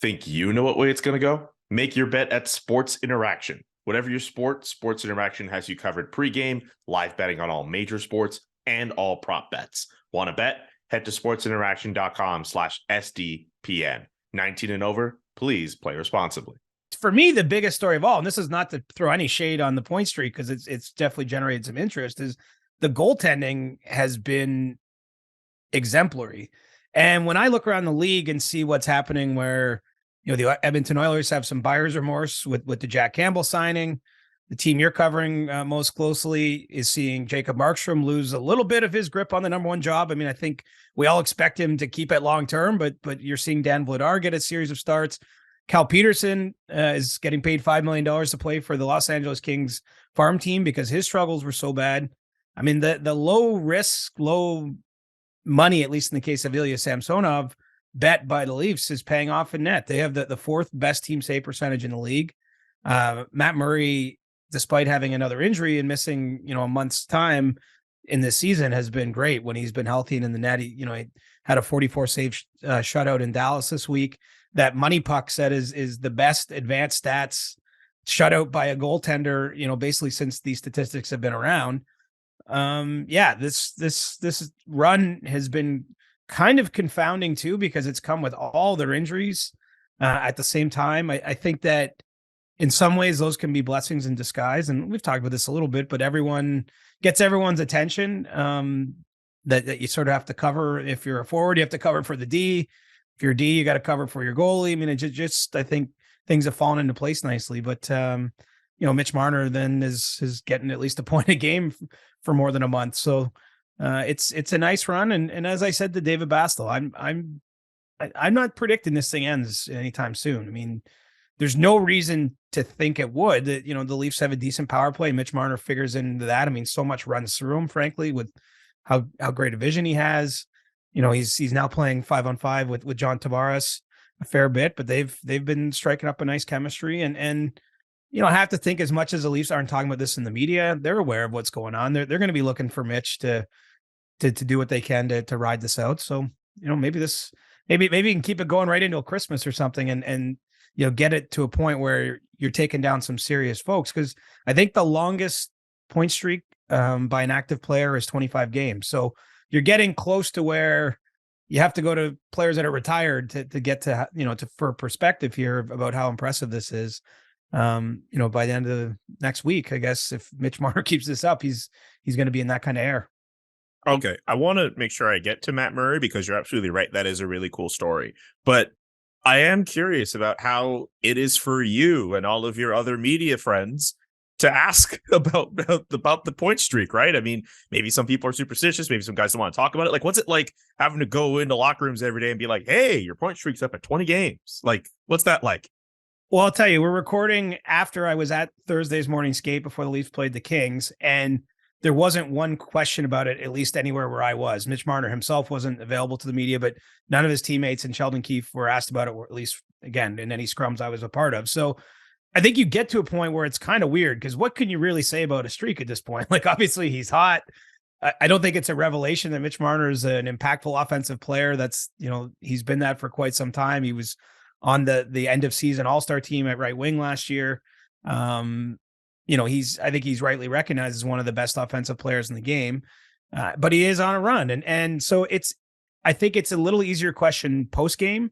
Think you know what way it's going to go? Make your bet at Sports Interaction. Whatever your sport, Sports Interaction has you covered pregame, live betting on all major sports, and all prop bets. Want to bet? Head to sportsinteraction.com/SDPN. 19 and over, please play responsibly. For me, the biggest story of all, and this is not to throw any shade on the point streak because it's definitely generated some interest, is the goaltending has been exemplary. And when I look around the league and see what's happening where, the Edmonton Oilers have some buyer's remorse with the Jack Campbell signing, the team you're covering most closely is seeing Jacob Markstrom lose a little bit of his grip on the number one job. I mean, I think we all expect him to keep it long term, but you're seeing Dan Vladar get a series of starts. Cal Peterson is getting paid $5 million to play for the Los Angeles Kings farm team because his struggles were so bad. I mean, the low risk, low money, at least in the case of Ilya Samsonov, bet by the Leafs is paying off in net. They have the fourth best team save percentage in the league. Matt Murray, despite having another injury and missing, a month's time in this season, has been great when he's been healthy and in the net. He had a 44 save shutout in Dallas this week. That Money Puck said is the best advanced stats shutout by a goaltender, basically since these statistics have been around. This run has been kind of confounding too, because it's come with all their injuries at the same time. I think that in some ways those can be blessings in disguise. And we've talked about this a little bit, but everyone gets everyone's attention that you sort of have to cover. If you're a forward, you have to cover for the D. If you're a D, you got to cover for your goalie. I mean, I think things have fallen into place nicely, but Mitch Marner then is getting at least a point a game for more than a month. So it's a nice run. And as I said to David Bastel, I'm not predicting this thing ends anytime soon. I mean, there's no reason to think it would. That the Leafs have a decent power play. Mitch Marner figures into that. I mean, so much runs through him, frankly, with how great a vision he has. He's now playing 5-on-5 with John Tavares a fair bit, but they've been striking up a nice chemistry. And I have to think, as much as the Leafs aren't talking about this in the media, they're aware of what's going on. They're going to be looking for Mitch to do what they can to ride this out. So, maybe you can keep it going right into Christmas or something and get it to a point where you're taking down some serious folks. Cause I think the longest point streak by an active player is 25 games. So you're getting close to where you have to go to players that are retired to get to, for perspective here about how impressive this is. By the end of next week, I guess if Mitch Marner keeps this up, he's going to be in that kind of air. Okay. I want to make sure I get to Matt Murray because you're absolutely right. That is a really cool story, but I am curious about how it is for you and all of your other media friends to ask about the point streak, right? I mean, maybe some people are superstitious. Maybe some guys don't want to talk about it. Like, what's it like having to go into locker rooms every day and be like, hey, your point streak's up at 20 games. Like, what's that like? Well, I'll tell you, we're recording after I was at Thursday's morning skate before the Leafs played the Kings, and there wasn't one question about it, at least anywhere where I was. Mitch Marner himself wasn't available to the media, but none of his teammates and Sheldon Keefe were asked about it, or at least, again, in any scrums I was a part of. So I think you get to a point where it's kind of weird, because what can you really say about a streak at this point? Like, obviously he's hot. I don't think it's a revelation that Mitch Marner is an impactful offensive player. That's, he's been that for quite some time. He was on the end of season all-star team at right wing last year. I think he's rightly recognized as one of the best offensive players in the game, but he is on a run. And so I think it's a little easier question post-game.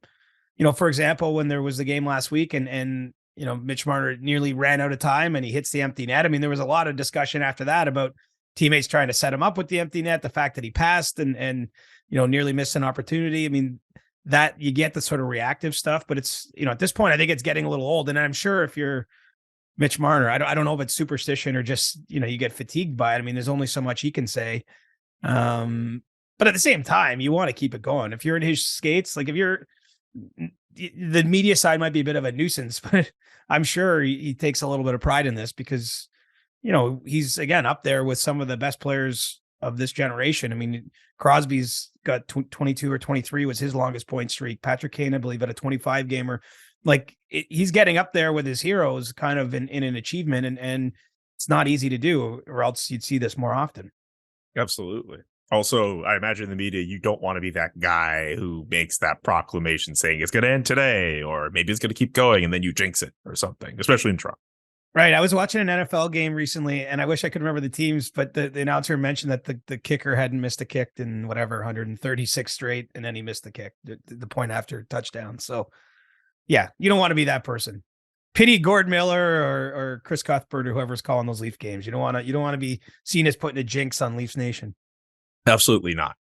For example, when there was the game last week and Mitch Marner nearly ran out of time and he hits the empty net. I mean, there was a lot of discussion after that about teammates trying to set him up with the empty net, the fact that he passed and nearly missed an opportunity. I mean, that you get the sort of reactive stuff, but it's, at this point, I think it's getting a little old. And I'm sure if you're Mitch Marner, I don't know if it's superstition or just, you get fatigued by it. I mean, there's only so much he can say. But at the same time, you want to keep it going. If you're in his skates, like the media side might be a bit of a nuisance, but I'm sure he takes a little bit of pride in this because, he's again up there with some of the best players of this generation. I mean, Crosby's got 22 or 23 was his longest point streak. Patrick Kane, I believe, had a 25 gamer. Like he's getting up there with his heroes kind of in an achievement, and it's not easy to do, or else you'd see this more often. Absolutely. Also, I imagine the media, you don't want to be that guy who makes that proclamation saying it's going to end today, or maybe it's going to keep going, and then you jinx it or something, especially in Toronto. Right. I was watching an NFL game recently, and I wish I could remember the teams, but the announcer mentioned that the kicker hadn't missed a kick in 136 straight, and then he missed the kick, the point after touchdown. So, yeah, you don't want to be that person. Pity Gord Miller or Chris Cuthbert or whoever's calling those Leaf games. You don't want to be seen as putting a jinx on Leafs Nation. Absolutely not.